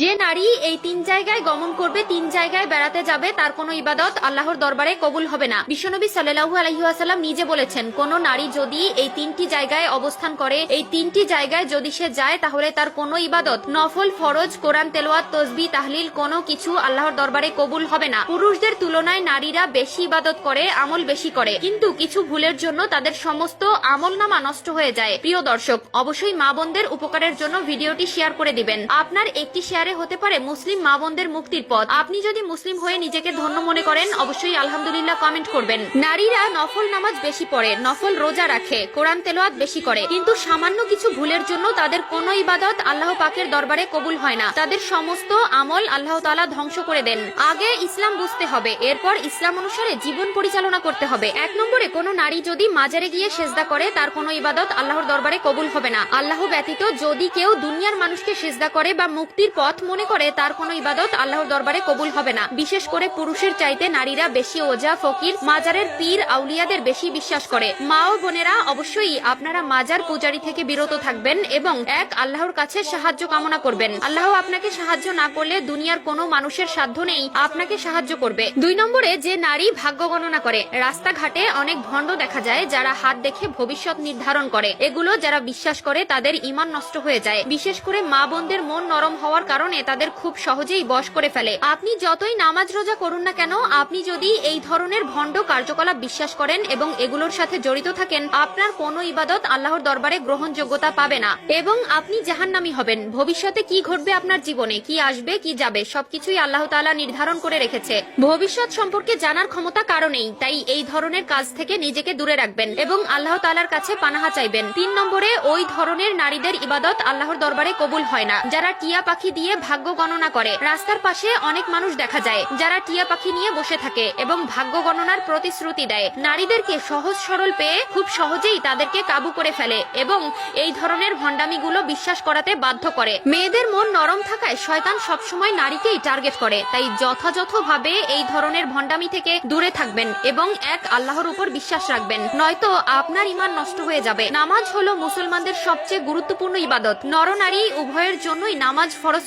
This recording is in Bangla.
যে নারী এই তিন জায়গায় গমন করবে, তিন জায়গায় বেড়াতে যাবে, তার কোনো ইবাদত আল্লাহর দরবারে কবুল হবে না। বিশ্বনবী সাল্লাল্লাহু আলাইহি ওয়াসাল্লাম নিজে বলেছেন, কোন নারী যদি এই তিনটি জায়গায় অবস্থান করে, এই তিনটি জায়গায় যদি সে যায়, তাহলে তার কোনো ইবাদত, নফল, ফরজ, কোরআন তেলাওয়াত, তাসবিহ, তাহলিল কোনো কিছু আল্লাহর দরবারে কবুল হবে না। পুরুষদের তুলনায় নারীরা বেশি ইবাদত করে, আমল বেশি করে, কিন্তু কিছু ভুলের জন্য তাদের সমস্ত আমলনামা নষ্ট হয়ে যায়। প্রিয় দর্শক, অবশ্যই মা বোনদের উপকারের জন্য ভিডিওটি শেয়ার করে দিবেন। আপনার একটি শেয়ার হতে পারে মুসলিম মা বোনদের মুক্তির পথ। আপনি যদি মুসলিম হয়ে নিজেকে ধন্য মনে করেন, অবশ্যই আলহামদুলিল্লাহ কমেন্ট করবেন। নারীরা নফল নামাজ বেশি পড়ে, নফল রোজা রাখে, কোরআন তেলাওয়াত বেশি করে, কিন্তু সামান্য কিছু ভুলের জন্য তাদের কোনো ইবাদত আল্লাহ পাকের দরবারে কবুল হয় না। তাদের সমস্ত আমল আল্লাহ তাআলা ধ্বংস করে দেন। আগে ইসলাম বুঝতে হবে, এরপর ইসলাম অনুসারে জীবন পরিচালনা করতে হবে। 1 নম্বরে, কোনো নারী যদি মাজারে গিয়ে সেজদা করে, তার কোনো ইবাদত আল্লাহর দরবারে কবুল হবে না। আল্লাহ ব্যতীত যদি কেউ দুনিয়ার মানুষকে সেজদা করে বা মুক্তির পথ মনে করে, তার কোনো ইবাদত আল্লাহর দরবারে কবুল হবে না। বিশেষ করে পুরুষের চাইতে নারীরা বেশি ওজা, ফকির, মাজারের পীর, আউলিয়াদের বেশি বিশ্বাস করে। মা ও বোনেরা, অবশ্যই আপনারা মাজার পূজারী থেকে বিরত থাকবেন এবং এক আল্লাহর কাছে সাহায্য কামনা করবেন। আল্লাহ আপনাকে সাহায্য না করলে দুনিয়ার কোনো মানুষের সাধ্য নেই আপনাকে সাহায্য করবে। 2 নম্বরে, যে নারী ভাগ্য গণনা করে। রাস্তাঘাটে অনেক ভণ্ড দেখা যায় যারা হাত দেখে ভবিষ্যৎ নির্ধারণ করে। এগুলো যারা বিশ্বাস করে তাদের ঈমান নষ্ট হয়ে যায়। বিশেষ করে মা বোনদের মন নরম হওয়ার কারণে তাদের খুব সহজেই বশ করে ফেলে। আপনি যতই নামাজ রোজা করুন না কেন, আপনি যদি এই ধরনের ভণ্ড কার্যকলাপ বিশ্বাস করেন এবং এগুলোর সাথে জড়িত থাকেন, আপনার কোনো ইবাদত আল্লাহর দরবারে গ্রহণযোগ্যতা পাবে না এবং আপনি জাহান্নামী হবেন। ভবিষ্যতে কি ঘটবে আপনার জীবনে, কি আসবে কি যাবে, সবকিছুই আল্লাহ তাআলা নির্ধারণ করে রেখেছে। ভবিষ্যৎ সম্পর্কে জানার ক্ষমতা কারো নেই, তাই এই ধরনের কাজ থেকে নিজেকে দূরে রাখবেন এবং আল্লাহ তাআলার কাছে পানাহা চাইবেন। 3 নম্বরে, ওই ধরনের নারীদের ইবাদত আল্লাহর দরবারে কবুল হয় না যারা টিয়া পাখি দিয়ে ভাগ্য গণনা করে। রাস্তার পাশে অনেক মানুষ দেখা যায় যারা টিয়া পাখি নিয়ে বসে থাকে এবং ভাগ্য গণনার প্রতিশ্রুতি দেয়। নারীদেরকে সহজ সরল পেয়ে খুব সহজেই তাদেরকে কাবু করে ফেলে এবং এই ধরনের ভণ্ডামিগুলো বিশ্বাস করাতে বাধ্য করে। মেয়েদের মন নরম থাকায় শয়তান সবসময় নারীকেই টার্গেট করে, তাই যথাযথভাবে এই ধরনের ভণ্ডামি থেকে দূরে থাকবেন এবং এক আল্লাহর উপর বিশ্বাস রাখবেন, নয়তো আপনার ঈমান নষ্ট হয়ে যাবে। নামাজ হলো মুসলমানদের সবচেয়ে গুরুত্বপূর্ণ ইবাদত। নর নারী উভয়ের জন্যই নামাজ ফরজ।